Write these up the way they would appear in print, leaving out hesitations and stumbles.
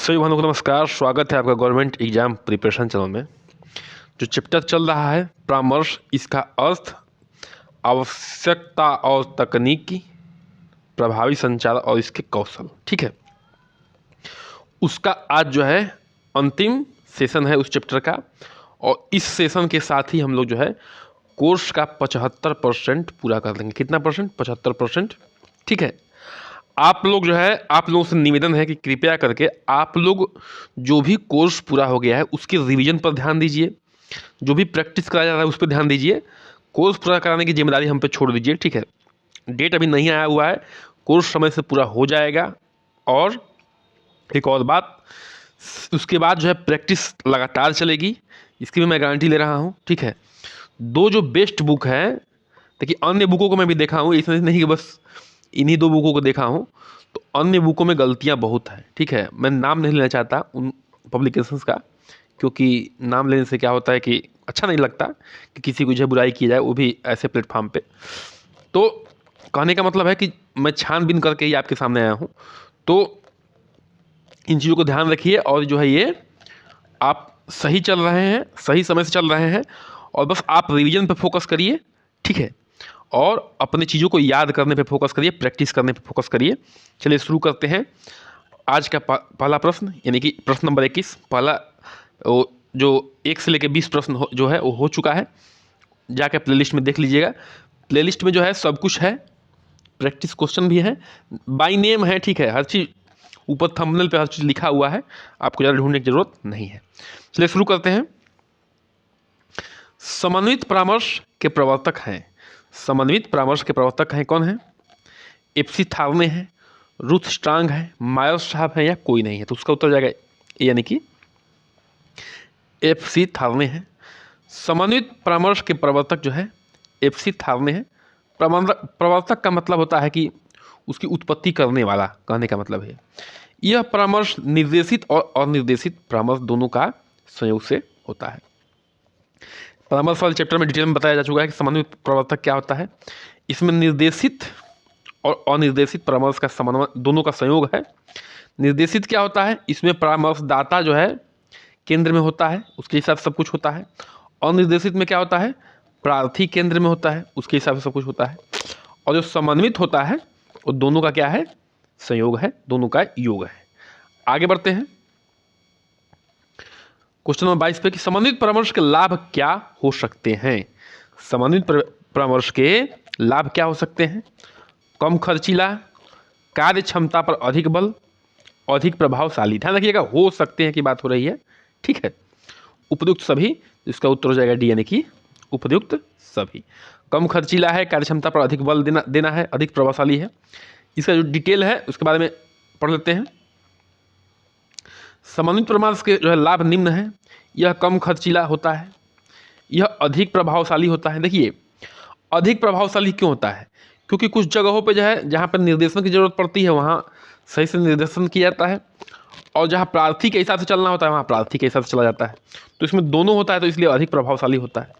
सभी भाइयों को नमस्कार। स्वागत है आपका गवर्नमेंट एग्जाम प्रिपरेशन चैनल में। जो चैप्टर चल रहा है परामर्श, इसका अर्थ, आवश्यकता और तकनीकी, प्रभावी संचार और इसके कौशल, ठीक है। उसका आज जो है अंतिम सेशन है उस चैप्टर का, और इस सेशन के साथ ही हम लोग जो है कोर्स का 75% पूरा कर देंगे। कितना परसेंट? 75%, ठीक है। आप लोग जो है, आप लोगों से निवेदन है कि कृपया करके आप लोग जो भी कोर्स पूरा हो गया है उसके रिवीजन पर ध्यान दीजिए। जो भी प्रैक्टिस कराया जा रहा है उस पर ध्यान दीजिए। कोर्स पूरा कराने की जिम्मेदारी हम पे छोड़ दीजिए, ठीक है। डेट अभी नहीं आया हुआ है, कोर्स समय से पूरा हो जाएगा। और एक और बात, उसके बाद जो है प्रैक्टिस लगातार चलेगी, इसकी भी मैं गारंटी ले रहा हूँ, ठीक है। दो जो बेस्ट बुक हैं, देखिए अन्य बुकों को मैं भी देखा हूँ, इसमें नहीं कि बस इन्हीं दो बुकों को देखा हूँ, तो अन्य बुकों में गलतियाँ बहुत हैं, ठीक है। मैं नाम नहीं लेना चाहता उन पब्लिकेशंस का, क्योंकि नाम लेने से क्या होता है कि अच्छा नहीं लगता कि किसी को जो बुराई की जाए, वो भी ऐसे प्लेटफॉर्म पे। तो कहने का मतलब है कि मैं छानबीन करके ही आपके सामने आया हूँ। तो इन चीज़ों को ध्यान रखिए, और जो है ये आप सही चल रहे हैं, सही समय से चल रहे हैं, और बस आप रिवीजन पे फोकस करिए, ठीक है। और अपनी चीज़ों को याद करने पे फोकस करिए, प्रैक्टिस करने पे फोकस करिए। चलिए शुरू करते हैं आज का पहला प्रश्न, यानी कि प्रश्न नंबर 21। पहला वो जो 1 से लेकर 20 प्रश्न जो है वो हो चुका है, जाकर प्लेलिस्ट में देख लीजिएगा। प्लेलिस्ट में जो है सब कुछ है, प्रैक्टिस क्वेश्चन भी है, बाय नेम है, ठीक है। हर चीज़ ऊपर थंबनेल पे हर चीज़ लिखा हुआ है, आपको ज़्यादा ढूंढने की जरूरत नहीं है। चलिए शुरू करते हैं। समन्वित परामर्श के प्रवर्तक हैं, समन्वित परामर्श के प्रवर्तक हैं कौन है? एफसी थार्ने हैं, रूथ स्ट्रांग है, मायर साहब है, या कोई नहीं है? तो उसका उत्तर जाएगा ए, यानी कि एफसी थार्ने हैं। समन्वित परामर्श के प्रवर्तक जो है एफसी थार्ने हैं। प्रवर्तक का मतलब होता है कि उसकी उत्पत्ति करने वाला, कहने का मतलब है। यह परामर्श निर्देशित और अनिर्देशित परामर्श दोनों का संयोग से होता है। परामर्श वाले चैप्टर में डिटेल में बताया जा चुका है कि समन्वित प्रवर्तक क्या होता है। इसमें निर्देशित और अनिर्देशित परामर्श का समन्वय, दोनों का संयोग है। निर्देशित क्या होता है? इसमें परामर्शदाता जो है केंद्र में होता है, उसके हिसाब से सब कुछ होता है। अनिर्देशित में क्या होता है? प्रार्थी केंद्र में होता है, उसके हिसाब से सब कुछ होता है। और जो समन्वित होता है वो दोनों का क्या है? संयोग है, दोनों का योग है। आगे बढ़ते हैं क्वेश्चन नंबर 22 पे कि समन्वित परामर्श के लाभ क्या हो सकते हैं। समन्वित परामर्श के लाभ क्या हो सकते हैं? कम खर्चीला, कार्य क्षमता पर अधिक बल, अधिक प्रभावशाली। ध्यान रखिएगा, हो सकते हैं की बात हो रही है, ठीक है। उपयुक्त सभी, इसका उत्तर हो जाएगा डी, यानी कि उपयुक्त सभी। कम खर्चीला है, कार्य क्षमता पर अधिक बल देना है, अधिक प्रभावशाली है। इसका जो डिटेल है उसके बारे में पढ़ लेते हैं। समन्वित परामर्श के जो है लाभ निम्न है। यह कम खर्चीला होता है, यह अधिक प्रभावशाली होता है। देखिए अधिक प्रभावशाली क्यों होता है? क्योंकि कुछ जगहों पे जो है जहाँ पर निर्देशन की जरूरत पड़ती है वहाँ सही से निर्देशन किया जाता है, और जहाँ प्रार्थी के हिसाब से चलना होता है वहाँ प्रार्थी के हिसाब से चला जाता है। तो इसमें दोनों होता है, तो इसलिए अधिक प्रभावशाली होता है।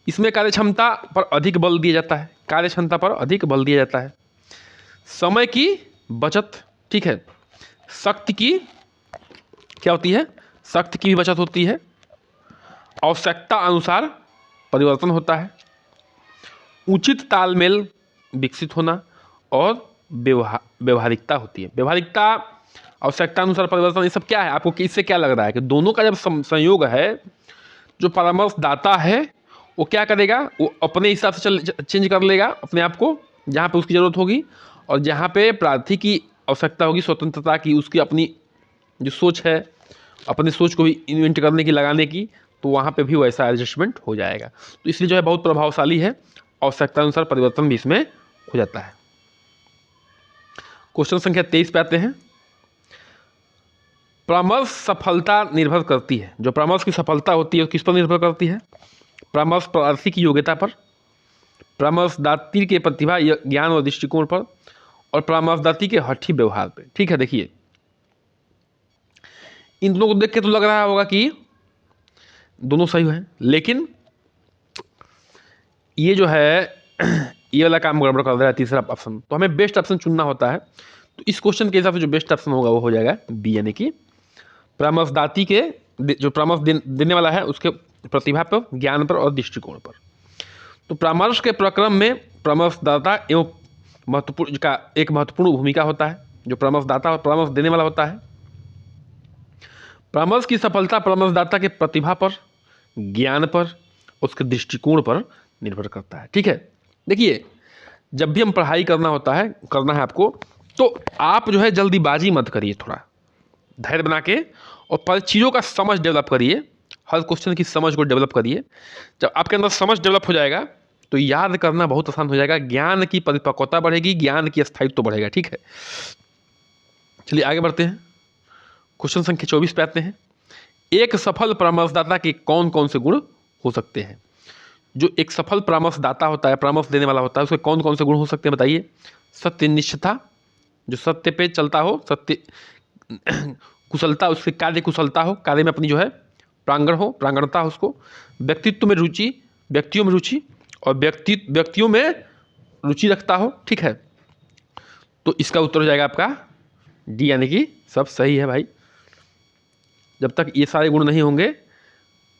इसमें कार्य क्षमता पर अधिक बल दिया जाता है, कार्य क्षमता पर अधिक बल दिया जाता है। समय की बचत, ठीक है। शक्ति की क्या होती है? शक्ति की भी बचत होती है। आवश्यकता अनुसार परिवर्तन होता है। उचित तालमेल विकसित होना, और व्यवहारिकता होती है। व्यवहारिकता, आवश्यकता अनुसार परिवर्तन, ये सब क्या है? आपको इससे क्या लग रहा है कि दोनों का जब संयोग है, जो परामर्शदाता है वो क्या करेगा? वो अपने हिसाब से चेंज कर लेगा अपने आप को जहाँ पे उसकी ज़रूरत होगी, और जहाँ पे प्रार्थी की आवश्यकता होगी स्वतंत्रता की, उसकी अपनी जो सोच है, अपनी सोच को भी इन्वेंट करने की, लगाने की, तो वहाँ पे भी वैसा एडजस्टमेंट हो जाएगा। तो इसलिए जो है बहुत प्रभावशाली है, आवश्यकता अनुसार परिवर्तन भी इसमें हो जाता है। क्वेश्चन संख्या 23 पे आते हैं। परामर्श सफलता निर्भर करती है, जो परामर्श की सफलता होती है किस पर निर्भर करती है? परामर्श प्रार्थी की योग्यता पर, परामर्शदात्री के प्रतिभा, ज्ञान और दृष्टिकोण पर, और परामर्शदात्री के हठी व्यवहार पर, ठीक है। देखिए इन दोनों को देख के तो लग रहा होगा कि दोनों सही हैं, लेकिन ये जो है ये वाला काम गड़बड़ कर रहा है तीसरा ऑप्शन। तो हमें बेस्ट ऑप्शन चुनना होता है। तो इस क्वेश्चन के हिसाब से जो बेस्ट ऑप्शन होगा वो हो जाएगा बी, यानी कि परामर्शदाती के जो परामर्श देने वाला है उसके प्रतिभा पर, ज्ञान पर और दृष्टिकोण पर। तो परामर्श के प्रक्रम में परामर्शदाता एवं महत्वपूर्ण का एक महत्वपूर्ण भूमिका होता है। जो परामर्शदाता और परामर्श देने वाला होता है, परामर्श की सफलता परामर्शदाता के प्रतिभा पर, ज्ञान पर, उसके दृष्टिकोण पर निर्भर करता है। ठीक है, देखिए जब भी हम पढ़ाई करना है आपको, तो आप जो है जल्दीबाजी मत करिए, थोड़ा धैर्य बना के और चीज़ों का समझ डेवलप करिए, हर क्वेश्चन की समझ को डेवलप करिए। जब आपके अंदर समझ डेवलप हो जाएगा तो याद करना बहुत आसान हो जाएगा, ज्ञान की परिपक्वता बढ़ेगी, ज्ञान की स्थायित्व तो बढ़ेगा। ठीक है, चलिए आगे बढ़ते हैं। क्वेश्चन संख्या 24 पे आते हैं। एक सफल परामर्शदाता के कौन कौन से गुण हो सकते हैं? जो एक सफल परामर्शदाता होता है, परामर्श देने वाला होता है, उसके कौन कौन से गुण हो सकते हैं बताइए। सत्यनिष्ठता, जो सत्य पे चलता हो, सत्य कुशलता, उसकी कार्य कुशलता हो, कार्य में अपनी जो है प्रांगणता हो उसको। व्यक्तित्व में रुचि, व्यक्तियों में रुचि, और व्यक्तियों में रुचि रखता हो। ठीक है, तो इसका उत्तर हो जाएगा आपका डी, यानी कि सब सही है भाई। जब तक ये सारे गुण नहीं होंगे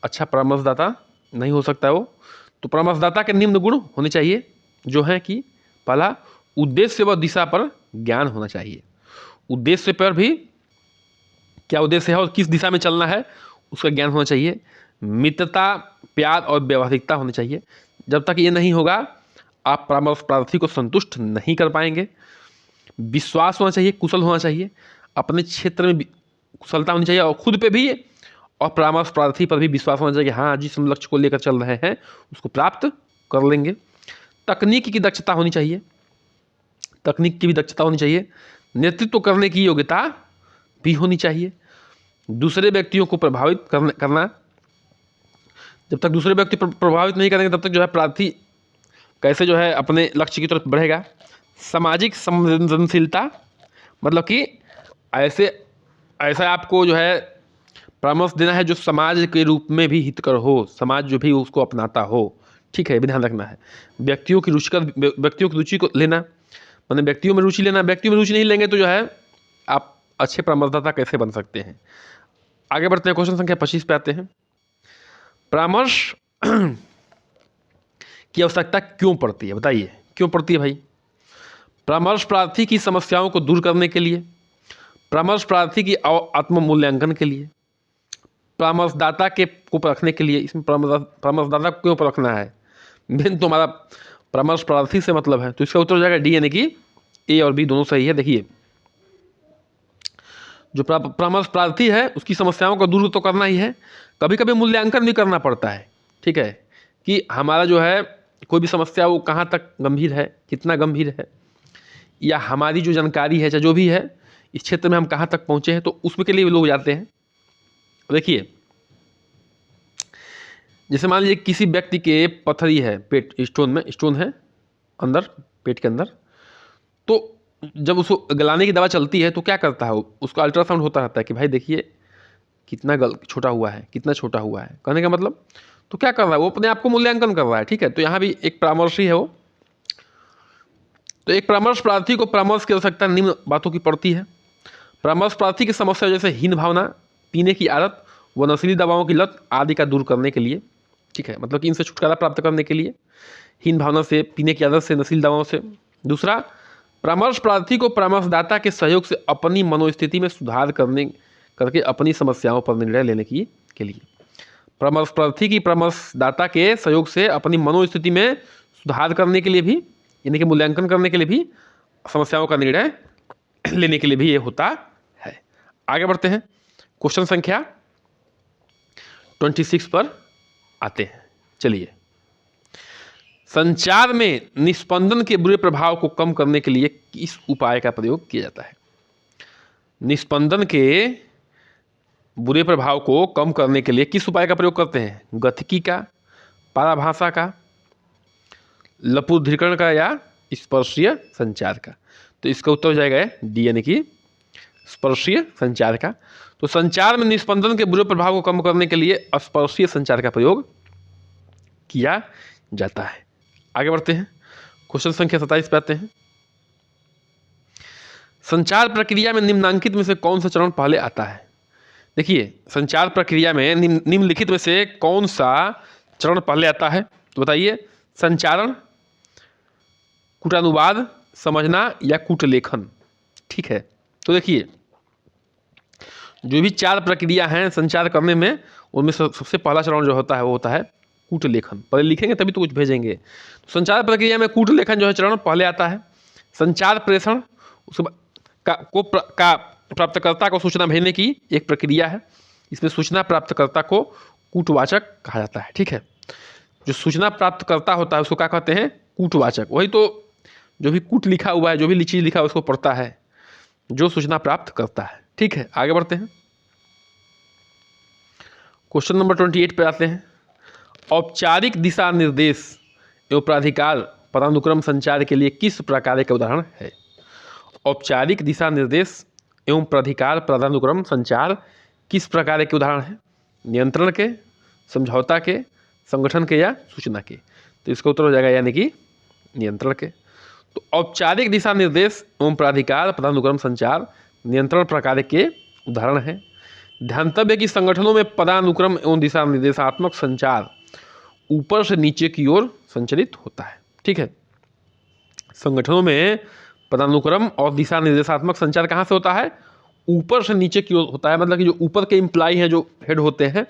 अच्छा परामर्शदाता नहीं हो सकता वो। तो परामर्शदाता के निम्न गुण होने चाहिए, जो है कि पहला, उद्देश्य व दिशा पर ज्ञान होना चाहिए। उद्देश्य पर भी क्या उद्देश्य है और किस दिशा में चलना है उसका ज्ञान होना चाहिए। मित्रता, प्यार और व्यवहारिकता होनी चाहिए। जब तक ये नहीं होगा आप परामर्श प्रार्थी को संतुष्ट नहीं कर पाएंगे। विश्वास होना चाहिए, कुशल होना चाहिए, अपने क्षेत्र में कुशलता होनी चाहिए और खुद पे भी और परामर्श प्रार्थी पर भी विश्वास होना चाहिए कि हाँ जिस हम लक्ष्य को लेकर चल रहे हैं उसको प्राप्त कर लेंगे। तकनीक की दक्षता होनी चाहिए, तकनीक की भी दक्षता होनी चाहिए। नेतृत्व करने की योग्यता भी होनी चाहिए। दूसरे व्यक्तियों को प्रभावित करना, जब तक दूसरे व्यक्ति प्रभावित नहीं करेंगे तब तक जो है प्रार्थी कैसे जो है अपने लक्ष्य की तरफ बढ़ेगा। सामाजिक संवेदनशीलता, मतलब कि ऐसा आपको जो है परामर्श देना है जो समाज के रूप में भी हितकर हो, समाज जो भी उसको अपनाता हो। ठीक है, ये भी ध्यान रखना है। व्यक्तियों की रुचि को लेना, मतलब व्यक्तियों में रुचि लेना। व्यक्तियों में रुचि नहीं लेंगे तो जो है आप अच्छे परामर्शदाता कैसे बन सकते हैं। आगे बढ़ते हैं, क्वेश्चन संख्या 25 पे आते हैं। परामर्श की आवश्यकता क्यों पड़ती है बताइए, क्यों पड़ती है भाई? परामर्श प्रार्थी की समस्याओं को दूर करने के लिए, परामर्श प्रार्थी की आत्म मूल्यांकन के लिए, परामर्शदाता के को परखने के लिए। इसमें परामर्शदाता को क्यों परखना है? मेन तो हमारा परामर्श प्रार्थी से मतलब है, तो इसका उत्तर हो जाएगा डी, यानी कि ए और बी दोनों सही है। देखिए जो परामर्श प्रार्थी है उसकी समस्याओं को दूर तो करना ही है, कभी कभी मूल्यांकन भी करना पड़ता है। ठीक है, कि हमारा जो है कोई भी समस्या वो कहाँ तक गंभीर है, कितना गंभीर है, या हमारी जो जानकारी है चाहे जो भी है इस क्षेत्र में हम कहाँ तक पहुँचे हैं, तो उसमें के लिए लोग जाते हैं। देखिए जैसे मान लीजिए किसी व्यक्ति के पथरी है, पेट स्टोन है अंदर, पेट के अंदर, तो जब उसको गलाने की दवा चलती है तो क्या करता है उसका अल्ट्रासाउंड होता रहता है कि भाई देखिए कितना छोटा हुआ है, कितना छोटा हुआ है। कहने का मतलब तो क्या कर रहा है वो अपने आप को मूल्यांकन कर रहा है। ठीक है, तो यहाँ भी एक परामर्शी है वो। तो एक परामर्श प्रार्थी को परामर्श की आवश्यकता निम्न बातों की पड़ती है। परामर्श प्रार्थी की समस्या जैसे हीन भावना, पीने की आदत व नशीली दवाओं की लत आदि का दूर करने के लिए। ठीक है, मतलब कि इनसे छुटकारा प्राप्त करने के लिए, हीन भावना से, पीने की आदत से, नशीली दवाओं से। दूसरा, परामर्श प्रार्थी को परामर्शदाता के सहयोग से अपनी मनोस्थिति में सुधार करके अपनी समस्याओं पर निर्णय लेने के लिए। परामर्श प्रार्थी की परामर्शदाता के सहयोग से अपनी मनोस्थिति में सुधार करने के लिए भी, यानी कि मूल्यांकन करने के लिए भी, समस्याओं का निर्णय लेने के लिए भी ये होता है। आगे बढ़ते हैं, क्वेश्चन संख्या 26 पर आते हैं। चलिए, संचार में निस्पंदन के बुरे प्रभाव को कम करने के लिए किस उपाय का प्रयोग किया जाता है? निस्पंदन के बुरे प्रभाव को कम करने के लिए किस उपाय का प्रयोग करते हैं? गतिकी का, पाराभाषा का, लघुदृढ़ीकरण का, या स्पर्शीय संचार का? तो इसका उत्तर हो जाएगा डी, यानी कि स्पर्शीय संचार का। तो संचार में निस्पंदन के बुरे प्रभाव को कम करने के लिए स्पर्शीय संचार का प्रयोग किया जाता है। आगे बढ़ते हैं, क्वेश्चन संख्या 27 पे आते हैं। संचार प्रक्रिया में निम्नलिखित में से कौन सा चरण पहले आता है? देखिए, संचार प्रक्रिया में निम्नलिखित में से कौन सा चरण पहले आता है? तो बताइए, संचारण, कूटानुवाद, समझना या कूटलेखन। ठीक है, तो देखिए, जो भी 4 प्रक्रिया हैं संचार करने में, उनमें सबसे पहला चरण जो होता है वो होता है कूटलेखन। पहले लिखेंगे तभी तो कुछ भेजेंगे। तो संचार प्रक्रिया में कूटलेखन जो है चरण पहले आता है। संचार प्रेषण, उसके बाद प्राप्तकर्ता को सूचना भेजने की एक प्रक्रिया है। इसमें सूचना प्राप्तकर्ता को कूटवाचक कहा जाता है। ठीक है, जो सूचना प्राप्तकर्ता होता है उसको क्या कहते हैं? कूटवाचक। वही तो जो भी कूट लिखा हुआ है, जो भी चीज लिखा है उसको पढ़ता है, जो सूचना प्राप्त करता है। ठीक है, आगे बढ़ते हैं। क्वेश्चन नंबर 28 पे आते हैं। औपचारिक दिशा निर्देश एवं प्राधिकार पदानुक्रम संचार के लिए किस प्रकार का उदाहरण है? औपचारिक दिशा निर्देश एवं प्राधिकार पदानुक्रम संचार किस प्रकार के उदाहरण है? नियंत्रण के, समझौता के, संगठन के या सूचना के? तो इसका उत्तर हो जाएगा यानी कि नियंत्रण के। तो औपचारिक दिशा निर्देश एवं प्राधिकार पदानुक्रम संचार नियंत्रण प्रकार के उदाहरण हैं। ध्यातव्य कि संगठनों में पदानुक्रम एवं दिशा निर्देशात्मक संचार ऊपर से नीचे की ओर संचालित होता है। ठीक है, संगठनों में पदानुक्रम और दिशा निर्देशात्मक संचार कहाँ से होता है? ऊपर से नीचे की ओर होता है। मतलब कि जो ऊपर के एम्प्लॉय हैं, जो हेड होते हैं,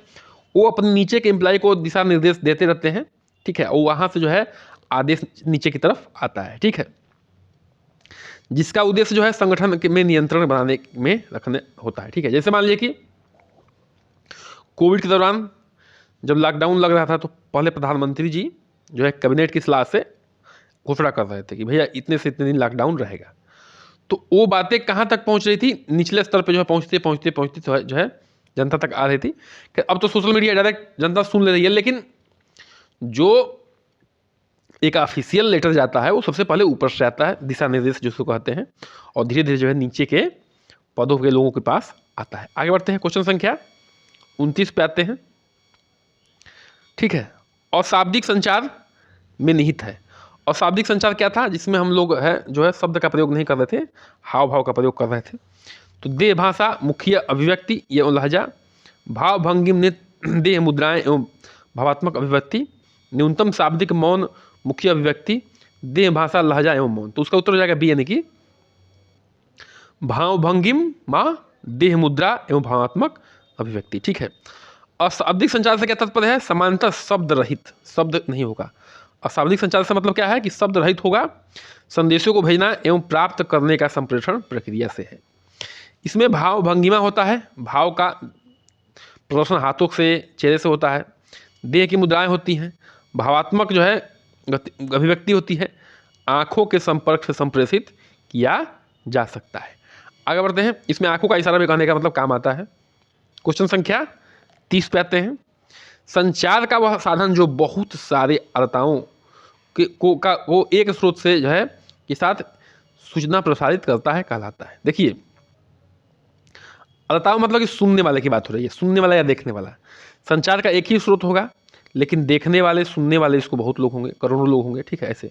वो अपने नीचे के एम्प्लॉय को दिशा निर्देश देते रहते हैं। ठीक है, और वहाँ से जो है आदेश नीचे की तरफ आता है। ठीक है, जिसका उद्देश्य जो है संगठन में नियंत्रण बनाने में रखने होता है। ठीक है, जैसे मान लीजिए कि कोविड के दौरान जब लॉकडाउन लग रहा था तो पहले प्रधानमंत्री जी जो है कैबिनेट की सलाह से घोषणा कर रहे थे कि भैया इतने से इतने दिन लॉकडाउन रहेगा। तो वो बातें कहाँ तक पहुँच रही थी? निचले स्तर पे जो है पहुँचते पहुँचते पहुँचते जो है जनता तक आ रही थी। कि अब तो सोशल मीडिया डायरेक्ट जनता सुन ले रही है, लेकिन जो एक ऑफिशियल लेटर जाता है वो सबसे पहले ऊपर से आता है, दिशा निर्देश जिसको कहते हैं, और धीरे धीरे जो है नीचे के पदों के लोगों के पास आता है। आगे बढ़ते हैं, क्वेश्चन संख्या 29 पे आते हैं। ठीक है, अशाब्दिक संचार में निहित है। अशाब्दिक संचार क्या था? जिसमें हम लोग है जो है शब्द का प्रयोग नहीं कर रहे थे, हाव भाव का प्रयोग कर रहे थे। तो देह भाषा, मुख्य अभिव्यक्ति एवं लहजा, भाव भंगिम नृत्य, देह मुद्राएं एवं भावात्मक अभिव्यक्ति, न्यूनतम शाब्दिक मौन, मुख्य अभिव्यक्ति, देह भाषा, लहजा एवं मौन। तो उसका उत्तर हो जाएगा बी, यानी कि भाव भंगिम माँ, देह मुद्रा एवं भावात्मक अभिव्यक्ति। ठीक है, अशाब्दिक संचार से क्या तात्पर्य है? समानतः शब्द रहित, शब्द नहीं होगा। अशाब्दिक संचार से मतलब क्या है कि शब्द रहित होगा, संदेशों को भेजना एवं प्राप्त करने का संप्रेषण प्रक्रिया से है। इसमें भाव भंगिमा होता है, भाव का प्रदर्शन हाथों से, चेहरे से होता है। देह की मुद्राएं होती हैं। भावात्मक जो है अभिव्यक्ति होती है, आँखों के संपर्क से संप्रेषित किया जा सकता है। आगे बढ़ते हैं, इसमें आँखों का इशारा भी कहने का मतलब काम आता है। क्वेश्चन संख्या 30 पे आते हैं। संचार का वह साधन जो बहुत सारे अर्ताओं का वो एक स्रोत से जो है के साथ सूचना प्रसारित करता है कहलाता है। देखिए, अर्ताओं मतलब कि सुनने वाले की बात हो रही है, सुनने वाला या देखने वाला। संचार का एक ही स्रोत होगा, लेकिन देखने वाले, सुनने वाले इसको बहुत लोग होंगे, करोड़ों लोग होंगे। ठीक है, ऐसे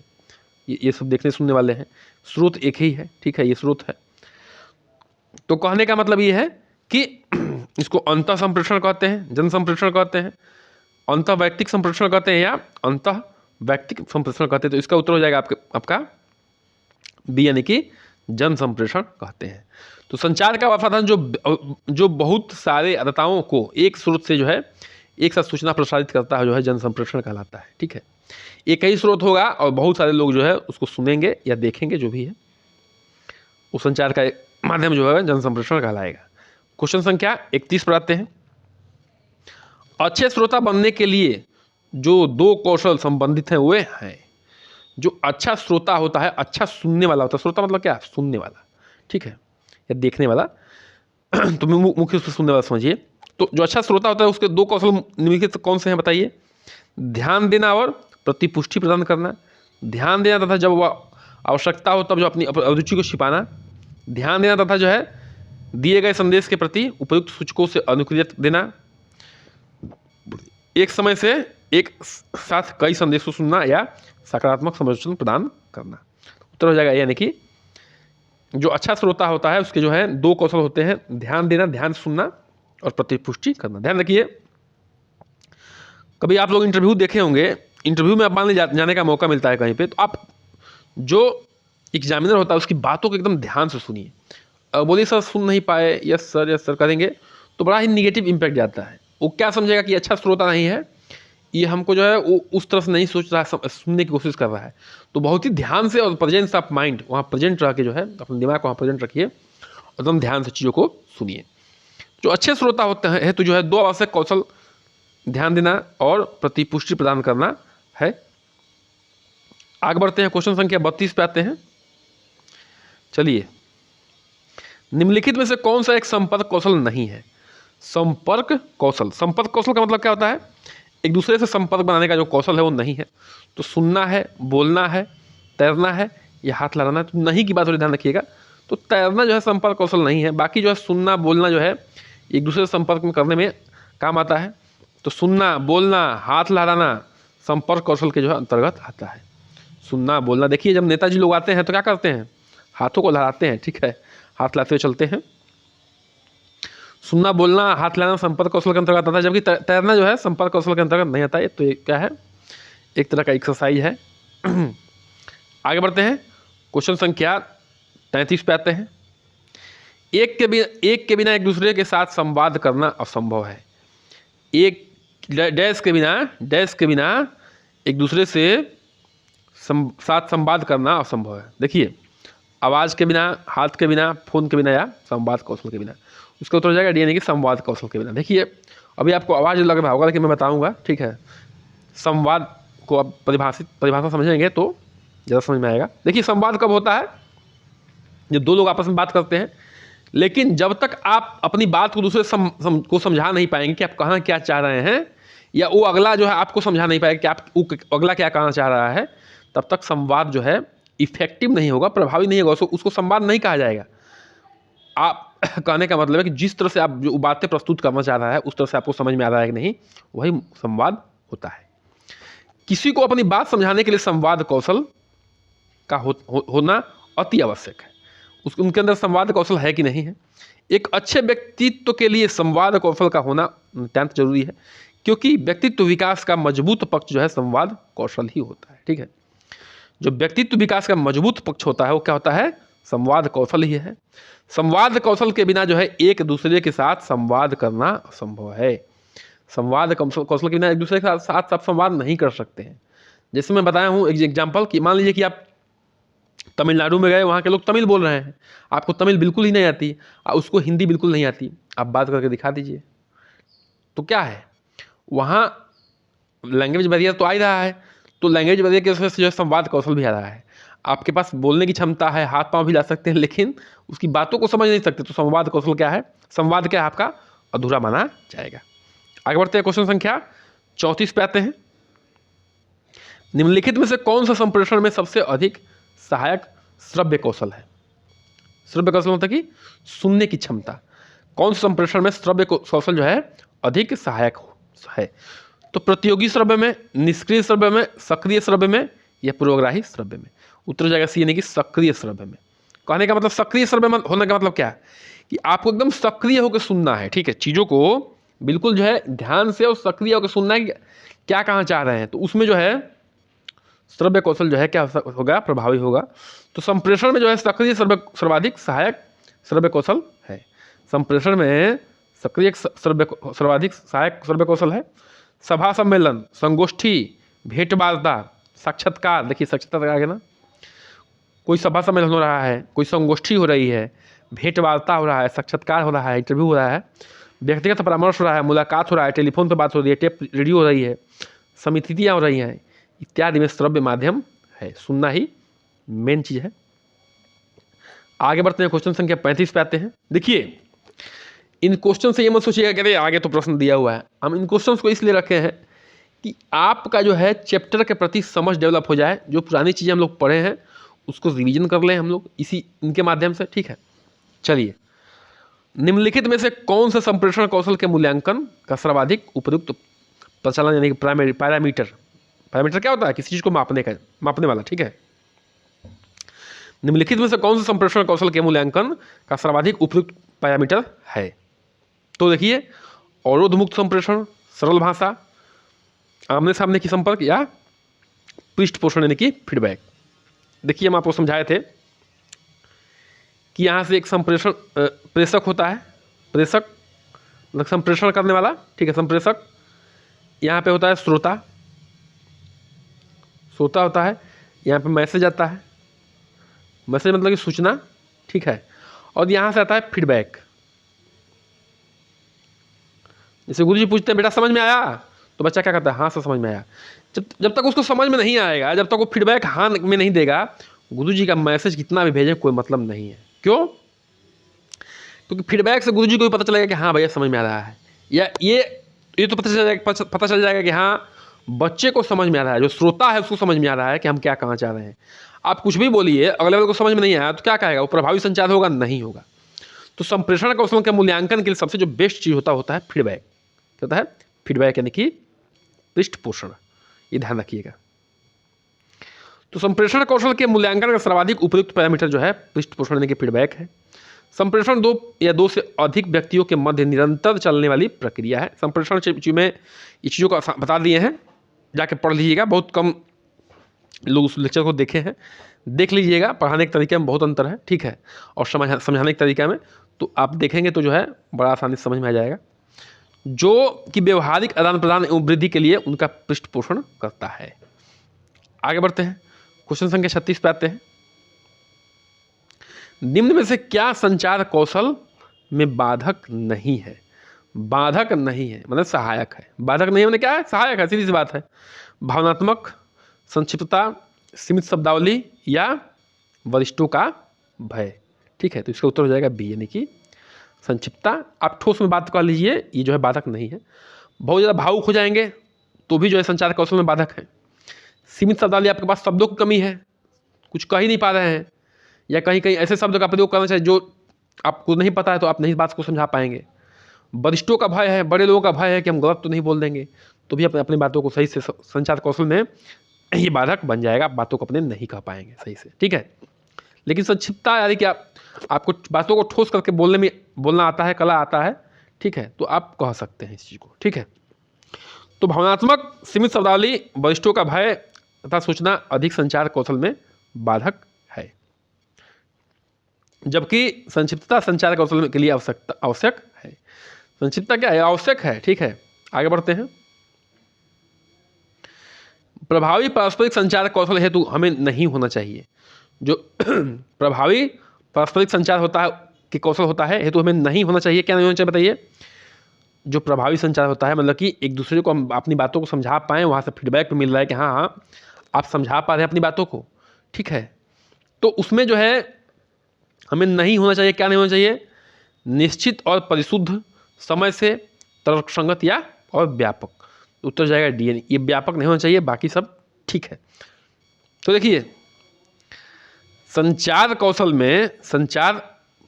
ये सब देखने सुनने वाले हैं। स्रोत एक ही है। ठीक है, ये स्रोत है। तो कहने का मतलब ये है कि इसको अंतः संप्रेषण कहते हैं, जन संप्रेषण कहते हैं, अंतः वैयक्तिक संप्रेषण कहते हैं, या अंतः वैयक्तिक संप्रेषण कहते हैं। तो इसका उत्तर हो जाएगा आपका बी, यानी कि जन संप्रेषण कहते हैं। तो संचार का वह साधन जो बहुत सारे अर्ताओं को एक स्रोत से जो है एक साथ सूचना प्रसारित करता है, जो है जन संप्रेषण कहलाता है। ठीक है, एक ही स्रोत होगा और बहुत सारे लोग जो है उसको सुनेंगे या देखेंगे, जो भी है उस संचार का माध्यम जो है जन संप्रेषण कहलाएगा। क्वेश्चन संख्या 31 पर आते हैं। अच्छे श्रोता बनने के लिए जो 2 कौशल संबंधित हैं वे हैं। जो अच्छा श्रोता होता है, अच्छा सुनने वाला होता है। श्रोता मतलब क्या? सुनने वाला। ठीक है, या देखने वाला। तो मुख्य रूप से सुनने वाला समझिए। तो जो अच्छा श्रोता होता है उसके 2 कौशल निम्नलिखित कौन से हैं बताइए? ध्यान देना और प्रतिपुष्टि प्रदान करना। ध्यान देना तथा जब वह आवश्यकता हो तब जो अपनी अभिरुचि को छिपाना। ध्यान देना तथा जो है दिए गए संदेश के प्रति उपयुक्त सूचकों से अनुक्रिया देना। एक समय से एक साथ कई संदेश को सुनना या सकारात्मक समालोचन प्रदान करना। उत्तर हो जाएगा यानी कि जो अच्छा श्रोता होता है उसके जो है 2 कौशल होते हैं, ध्यान देना, ध्यान सुनना और प्रतिपुष्टि करना। ध्यान रखिए, कभी आप लोग इंटरव्यू देखे होंगे, इंटरव्यू में आप मान लीजिए जाने का मौका मिलता है कहीं पे, तो आप जो एग्जामिनर होता है उसकी बातों को एकदम ध्यान से सुनिए। बोलिए सर सुन नहीं पाए, यस सर करेंगे, तो बड़ा ही निगेटिव इम्पैक्ट जाता है। वो क्या समझेगा कि अच्छा श्रोता नहीं है, ये हमको जो है वो उस तरफ से नहीं सोच रहा है, सुनने की कोशिश कर रहा है। तो बहुत ही ध्यान से और प्रेजेंस ऑफ माइंड वहाँ प्रेजेंट रह के जो है अपने दिमाग को वहाँ प्रेजेंट रखिए, एकदम ध्यान से चीज़ों को सुनिए। जो अच्छे श्रोता होते हैं तो जो है 2 आवश्यक कौशल ध्यान देना और प्रतिपुष्टि प्रदान करना है। आगे बढ़ते हैं, क्वेश्चन संख्या 32 पे आते हैं। चलिए, निम्नलिखित में से कौन सा एक संपर्क कौशल नहीं है? संपर्क कौशल, संपर्क कौशल का मतलब क्या होता है? एक दूसरे से संपर्क बनाने का जो कौशल है वो नहीं है। तो सुनना है, बोलना है, तैरना है या हाथ लड़ाना है। तो नहीं की बात थोड़ी ध्यान रखिएगा। तो तैरना जो है संपर्क कौशल नहीं है, बाकी जो है सुनना बोलना जो है एक दूसरे से संपर्क में करने में काम आता है। तो सुनना बोलना हाथ लहराना संपर्क कौशल के जो है अंतर्गत आता है। सुनना बोलना, देखिए जब नेताजी लोग आते हैं तो क्या करते हैं? हाथों को लहराते हैं, ठीक है, हाथ लाते हुए चलते हैं। सुनना बोलना हाथ लाना संपर्क कौशल के अंतर्गत आता है, जबकि तैरना जो है संपर्क कौशल के अंतर्गत नहीं आता है। तो ये क्या है? एक तरह का एक्सरसाइज है। आगे बढ़ते हैं, क्वेश्चन संख्या 33 पे आते हैं। एक के बिना एक दूसरे के साथ संवाद करना असंभव है। एक डैश के बिना एक दूसरे से साथ संवाद करना असंभव है। देखिए, आवाज़ के बिना, हाथ के बिना, फोन के बिना या संवाद कौशल के बिना। उसका उत्तर हो जाएगा डी यानी कि संवाद कौशल के बिना। देखिए, अभी आपको आवाज़ लग रहा होगा लेकिन मैं बताऊंगा, ठीक है। संवाद को आप परिभाषा समझेंगे तो ज़्यादा समझ में आएगा। देखिए, संवाद कब होता है? जब 2 लोग आपस में बात करते हैं, लेकिन जब तक आप अपनी बात को दूसरे को समझा नहीं पाएंगे कि आप कहाँ क्या चाह रहे हैं, या वो अगला जो है आपको समझा नहीं पाएगा कि आप अगला क्या कहना चाह रहा है, तब तक संवाद जो है इफेक्टिव नहीं होगा, प्रभावी नहीं होगा। उसको संवाद नहीं कहा जाएगा। आप कहने का मतलब है कि जिस तरह से आप जो बातें प्रस्तुत करना चाह रहा है उस तरह से आपको समझ में आ रहा है कि नहीं, वही संवाद होता है। किसी को अपनी बात समझाने के लिए संवाद कौशल का होना अति आवश्यक है। उनके अंदर संवाद कौशल है कि नहीं है। एक अच्छे व्यक्तित्व के लिए संवाद कौशल का होना अत्यंत जरूरी है, क्योंकि व्यक्तित्व विकास का मजबूत पक्ष जो है संवाद कौशल ही होता है, ठीक है। जो व्यक्तित्व विकास का मजबूत पक्ष होता है वो क्या होता है? संवाद कौशल ही है। संवाद कौशल के बिना जो है एक दूसरे के साथ संवाद करना असंभव है। संवाद कौशल के बिना एक दूसरे के साथ आप संवाद नहीं कर सकते हैं। जैसे मैं बताया हूँ एक एग्जाम्पल कि मान लीजिए कि आप तमिलनाडु में गए, वहाँ के लोग तमिल बोल रहे हैं, आपको तमिल बिल्कुल ही नहीं आती, उसको हिंदी बिल्कुल नहीं आती, आप बात करके दिखा दीजिए। तो क्या है, वहाँ लैंग्वेज बैरियर तो आ ही रहा है, तो लैंग्वेज बैरियर की वजह से जो है संवाद कौशल भी आ रहा है। आपके पास बोलने की क्षमता है, हाथ पांव भी ला सकते हैं, लेकिन उसकी बातों को समझ नहीं सकते, तो संवाद कौशल क्या है? संवाद क्या है आपका? अधूरा माना जाएगा। आगे बढ़ते हैं, क्वेश्चन संख्या 34 पे आते हैं। निम्नलिखित में से कौन सा संप्रेषण में सबसे अधिक सहायक श्रव्य कौशल है? श्रव्य कौशल मतलब कि सुनने की क्षमता। कौन सा संप्रेषण में श्रव्य कौशल जो है अधिक सहायक है? तो प्रतियोगी श्रव्य में, निष्क्रिय श्रव्य में, सक्रिय श्रव्य में या पूर्वग्राही श्रव्य में? उत्तर हो जाएगा सी यानी कि सक्रिय श्रव्य में। कहने का मतलब सक्रिय श्रव्य होने का मतलब क्या है? कि आपको एकदम सक्रिय होकर सुनना है, ठीक है, चीज़ों को बिल्कुल जो है ध्यान से और सक्रिय होकर सुनना है कि क्या कहना चाह रहे हैं। तो उसमें जो है श्रव्य कौशल जो है क्या होगा? प्रभावी होगा। तो संप्रेषण में जो है सक्रिय सर्वाधिक सहायक श्रव्य कौशल है। संप्रेषण में सक्रिय सर्वाधिक सहायक श्रव्य कौशल है। सभा सम्मेलन, संगोष्ठी, भेंटवार्ता, साक्षात्कार। देखिए साक्षात्कार आ गया ना, कोई सभा सम्मेलन हो रहा है, कोई संगोष्ठी हो रही है, भेंटवार्ता हो रहा है, साक्षात्कार हो रहा है, इंटरव्यू हो रहा है, व्यक्तिगत परामर्श हो रहा है, मुलाकात हो रहा है, टेलीफोन पर बात हो रही है, टेप रेडियो हो रही है, समितियाँ हो रही हैं, इत्यादि में श्रव्य माध्यम है। सुनना ही मेन चीज़ है। आगे बढ़ते हैं, क्वेश्चन संख्या 35 पे आते हैं। देखिए, इन क्वेश्चन से ये मत सोचिएगा कि अरे आगे तो प्रश्न दिया हुआ है। हम इन क्वेश्चन को इसलिए रखे हैं कि आपका जो है चैप्टर के प्रति समझ डेवलप हो जाए। जो पुरानी चीज़ें हम लोग पढ़े हैं उसको रिवीजन कर लें हम लोग इनके माध्यम से, ठीक है। चलिए, निम्नलिखित में से कौन सा संप्रेषण कौशल के मूल्यांकन का सर्वाधिक उपयुक्त प्रचलन यानी कि पैरामीटर क्या होता है? किसी चीज़ को मापने वाला, ठीक है। निम्नलिखित में से कौन सा संप्रेषण कौशल के मूल्यांकन का सर्वाधिक उपयुक्त पैरामीटर है? तो देखिए, अवरोध मुक्त संप्रेषण, सरल भाषा, आमने सामने की संपर्क, या पृष्ठ पोषण यानी कि फीडबैक। देखिए, हम आपको समझाए थे कि यहाँ से एक संप्रेषण प्रेषक होता है, प्रेषक मतलब संप्रेषण करने वाला, ठीक है, संप्रेषक। यहाँ पे होता है श्रोता, श्रोता होता है। यहाँ पे मैसेज आता है, मैसेज मतलब कि सूचना, ठीक है। और यहाँ से आता है फीडबैक। जैसे गुरु जी पूछते हैं बेटा समझ में आया, तो बच्चा क्या करता है, हाँ सर समझ में आया। जब तक उसको समझ में नहीं आएगा, जब तक वो फीडबैक हाँ में नहीं देगा, गुरु जी का मैसेज कितना भी भेजें कोई मतलब नहीं है। क्यों? क्योंकि फीडबैक से गुरु जी को भी पता चलेगा कि हाँ भैया समझ में आ रहा है, या ये तो पता चल जाएगा कि हाँ बच्चे को समझ में आ रहा है, जो श्रोता है उसको समझ में आ रहा है कि हम क्या कहना चाह रहे हैं। आप कुछ भी बोलिए, अगले वाले को समझ में नहीं आया तो क्या कहेगा, वो प्रभावी संचार होगा? नहीं होगा। तो संप्रेषण कौशल के मूल्यांकन के लिए सबसे जो बेस्ट चीज़ होता है फीडबैक। क्या होता है? फीडबैक यानी कि पृष्ठ पोषण। ये ध्यान रखिएगा। तो संप्रेषण कौशल के मूल्यांकन का सर्वाधिक उपयुक्त पैरामीटर जो है पृष्ठ पोषण यानी कि फीडबैक है। संप्रेषण दो या दो से अधिक व्यक्तियों के मध्य निरंतर चलने वाली प्रक्रिया है। संप्रेषण में ये चीज़ों को बता दिए हैं, जाके पढ़ लीजिएगा। बहुत कम लोग उस लेक्चर को देखे हैं, देख लीजिएगा। पढ़ाने के तरीके में बहुत अंतर है, ठीक है, और समझाने के तरीके में तो आप देखेंगे तो जो है बड़ा आसानी से समझ में आ जाएगा। जो कि व्यवहारिक आदान प्रदान एवं वृद्धि के लिए उनका पृष्ठ पोषण करता है। आगे बढ़ते हैं, क्वेश्चन संख्या 36 पे आते हैं। निम्न में से क्या संचार कौशल में बाधक नहीं है? बाधक नहीं है मतलब सहायक है। बाधक नहीं है मतलब क्या है? सहायक है, सीधी सी बात है। भावनात्मक, संक्षिप्तता, सीमित शब्दावली, या वरिष्ठों का भय, ठीक है। तो इसका उत्तर हो जाएगा बी यानी कि संक्षिप्तता। आप ठोस में बात कर लीजिए, ये जो है बाधक नहीं है। बहुत ज़्यादा भावुक हो जाएंगे तो भी जो है संचार कौशल में बाधक है। सीमित शब्दावली, आपके पास शब्दों की कमी है, कुछ कह ही नहीं पा रहे हैं, या कहीं कहीं ऐसे शब्द का प्रयोग करना चाहिए जो आपको नहीं पता है तो आप नहीं बात को समझा पाएंगे। वरिष्ठों का भय है, बड़े लोगों का भय है कि हम गलत तो नहीं बोल देंगे, तो भी अपनी बातों को सही से संचार कौशल में ये बाधक बन जाएगा। आप बातों को अपने नहीं कह पाएंगे सही से, ठीक है। लेकिन संक्षिप्तता यानी कि आपको बातों को ठोस करके बोलना आता है, कला आता है, ठीक है, तो आप कह सकते हैं इस चीज़ को, ठीक है। तो भावनात्मक, सीमित शब्दावली, वरिष्ठों का भय तथा सूचना अधिक संचार कौशल में बाधक है, जबकि संक्षिप्तता संचार कौशल के लिए आवश्यक है। संक्षिप्तता क्या है? आवश्यक है, ठीक है। आगे बढ़ते हैं। प्रभावी पारस्परिक संचार कौशल हेतु हमें नहीं होना चाहिए। जो प्रभावी पारस्परिक संचार होता है कि कौशल होता है हेतु हमें नहीं होना चाहिए। क्या नहीं होना चाहिए बताइए? जो प्रभावी संचार होता है मतलब कि एक दूसरे को हम अपनी बातों को समझा पाएँ, वहाँ से फीडबैक मिल रहा है कि हाँ हाँ आप समझा पा रहे हैं अपनी बातों को, ठीक है, तो उसमें जो है हमें नहीं होना चाहिए। क्या नहीं होना चाहिए? निश्चित और परिशुद्ध, समय से, तर्कसंगत या और व्यापक। उत्तर जाएगा डी। ये व्यापक नहीं होना चाहिए, बाकी सब ठीक है। तो देखिए, संचार कौशल में संचार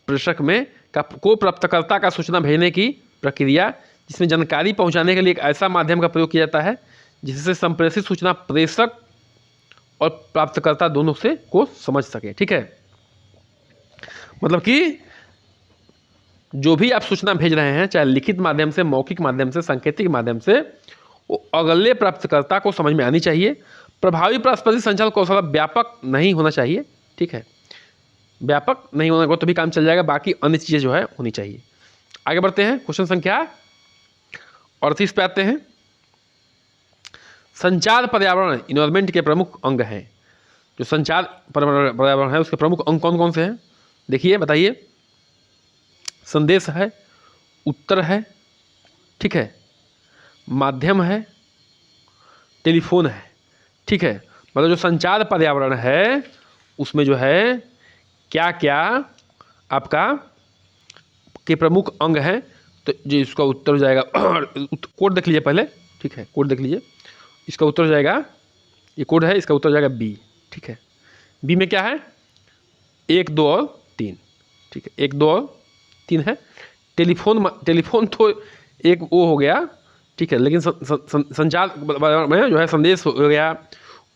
प्रेषक में को प्राप्तकर्ता का सूचना भेजने की प्रक्रिया, जिसमें जानकारी पहुंचाने के लिए एक ऐसा माध्यम का प्रयोग किया जाता है जिससे संप्रेषित सूचना प्रेषक और प्राप्तकर्ता दोनों से को समझ सके, ठीक है। मतलब कि जो भी आप सूचना भेज रहे हैं, चाहे लिखित माध्यम से, मौखिक माध्यम से, सांकेतिक माध्यम से, वो अगले प्राप्तकर्ता को समझ में आनी चाहिए। प्रभावी पारस्परिक संचार कौशल व्यापक नहीं होना चाहिए, ठीक है। व्यापक नहीं होना तो भी काम चल जाएगा, बाकी अन्य चीज़ें जो है होनी चाहिए। आगे बढ़ते हैं, क्वेश्चन संख्या 38 पे आते हैं। संचार पर्यावरण इन्वायरमेंट के प्रमुख अंग हैं। जो संचार पर्यावरण है उसके प्रमुख अंग कौन कौन से हैं? देखिए, बताइए। संदेश है, उत्तर है, ठीक है, माध्यम है, टेलीफोन है, ठीक है। मतलब जो संचार पर्यावरण है उसमें जो है क्या क्या आपका के प्रमुख अंग हैं, तो जो इसका उत्तर हो जाएगा कोड देख लीजिए पहले, ठीक है, कोड देख लीजिए। इसका उत्तर हो जाएगा, ये कोड है, इसका उत्तर हो जाएगा बी, ठीक है। बी में क्या है? 1, 2 और 3, ठीक है, 1, 2 और 3 है। टेलीफोन तो एक वो हो गया, ठीक है, लेकिन संचार में जो है संदेश हो गया,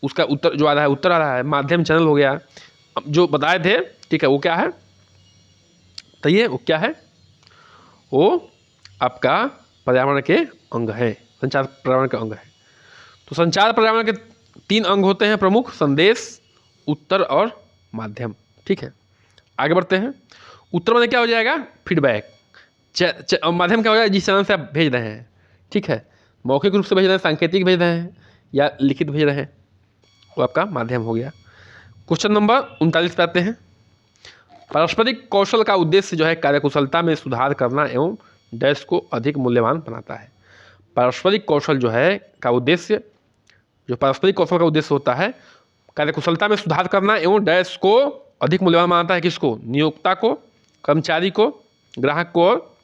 उसका उत्तर जो आ रहा है उत्तर आ रहा है, माध्यम चैनल हो गया, जो बताए थे, ठीक है, वो क्या है, बताइए वो क्या है? वो आपका पर्यावरण के अंग है, संचार पर्यावरण के अंग है। तो संचार पर्यावरण के 3 अंग होते हैं प्रमुख: संदेश, उत्तर और माध्यम। ठीक है, आगे बढ़ते हैं। उत्तर में क्या हो जाएगा? फीडबैक। माध्यम क्या हो जाएगा? जिस चैनल से आप भेज रहे हैं, ठीक है, मौखिक रूप से भेज रहे हैं, सांकेतिक भेज रहे हैं या लिखित भेज रहे हैं, वो आपका माध्यम हो गया। क्वेश्चन नंबर 39 पे आते हैं। पारस्परिक कौशल का उद्देश्य जो है कार्यकुशलता में सुधार करना एवं डैश को अधिक मूल्यवान बनाता है। पारस्परिक कौशल जो है का उद्देश्य, जो पारस्परिक कौशल का उद्देश्य होता है कार्यकुशलता में सुधार करना एवं डैश को अधिक मूल्यवान बनाता है। किसको? नियोक्ता को, कर्मचारी को, ग्राहक को और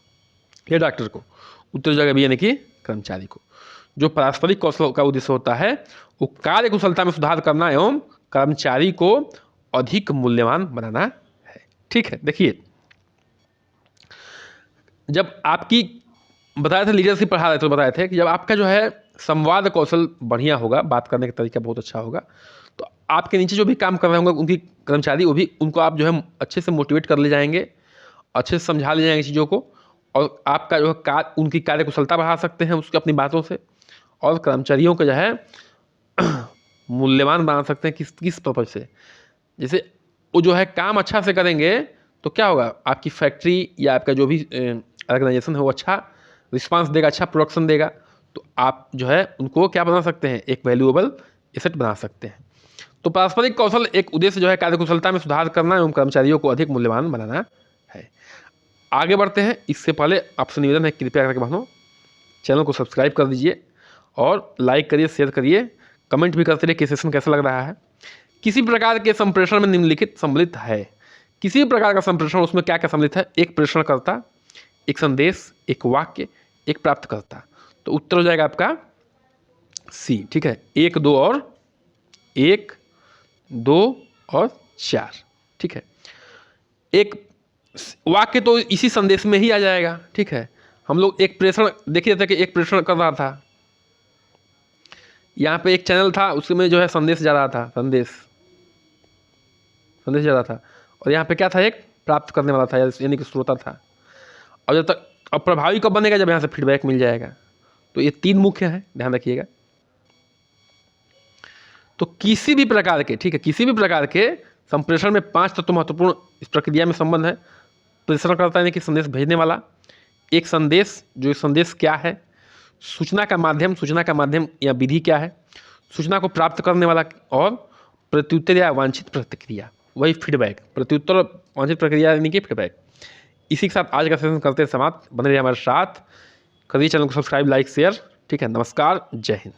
या डॉक्टर को। उत्तर जगह भी यानी कि कर्मचारी को। जो पारस्परिक कौशल का उद्देश्य होता है वो कार्यकुशलता में सुधार करना एवं कर्मचारी को अधिक मूल्यवान बनाना है। ठीक है, देखिए जब आपकी बताया था लीडरशिप पढ़ा रहे थे, तो बताए थे कि जब आपका जो है संवाद कौशल बढ़िया होगा, बात करने का तरीका बहुत अच्छा होगा, तो आपके नीचे जो भी काम कर रहे होंगे उनकी कर्मचारी, वो भी उनको आप जो है अच्छे से मोटिवेट कर ले जाएंगे, अच्छे से समझा ले जाएंगे चीज़ों को, और आपका जो है उनकी कार्यकुशलता बढ़ा सकते हैं उसके अपनी बातों से, और कर्मचारियों को जो है मूल्यवान बना सकते हैं। किस किस पर्पज से? जैसे वो जो है काम अच्छा से करेंगे तो क्या होगा, आपकी फैक्ट्री या आपका जो भी ऑर्गेनाइजेशन है वो अच्छा रिस्पांस देगा, अच्छा प्रोडक्शन देगा, तो आप जो है उनको क्या बना सकते हैं? एक वैल्यूएबल एसेट बना सकते हैं। तो पारस्परिक कौशल एक उद्देश्य जो है कार्यकुशलता में सुधार करना एवं कर्मचारियों को अधिक मूल्यवान बनाना है। आगे बढ़ते हैं। इससे पहले आपसे निवेदन है, कृपया करके बहनों चैनल को सब्सक्राइब कर दीजिए और लाइक करिए, शेयर करिए, कमेंट भी करते रहिए कि सेशन कैसा लग रहा है। किसी प्रकार के संप्रेषण में निम्नलिखित सम्मिलित है। किसी भी प्रकार का संप्रेषण, उसमें क्या क्या सम्मिलित है? एक प्रेषणकर्ता, एक संदेश, एक वाक्य, एक प्राप्तकर्ता। तो उत्तर हो जाएगा आपका सी। ठीक है, 1, 2 और 1, 2 और 4। ठीक है, एक वाक्य तो इसी संदेश में ही आ जाएगा। ठीक है, हम लोग एक प्रेषण देखिए थे कि एक प्रेषण कर रहा था, यहाँ पे एक चैनल था उसमें जो है संदेश जा रहा था, संदेश जा रहा था, और यहाँ पे क्या था? एक प्राप्त करने वाला था यानी कि श्रोता था। और जब तक अब प्रभावी कब बनेगा? जब यहाँ से फीडबैक मिल जाएगा। तो ये 3 मुख्य हैं, ध्यान रखिएगा। तो किसी भी प्रकार के, ठीक है, किसी भी प्रकार के संप्रेषण में 5 तत्व महत्वपूर्ण इस प्रक्रिया में संबंध है। प्रेषणकर्ता यानी कि संदेश भेजने वाला, एक संदेश, जो संदेश क्या है, सूचना का माध्यम या विधि क्या है, सूचना को प्राप्त करने वाला, और प्रत्युत्तर या वांछित प्रतिक्रिया, वही फीडबैक। प्रत्युत्तर और वांछित प्रक्रिया यानी कि फीडबैक। इसी के साथ आज का सेशन करते हैं समाप्त। बने रहिए हमारे साथ, करिए चैनल को सब्सक्राइब, लाइक, शेयर। ठीक है, नमस्कार, जय हिंद।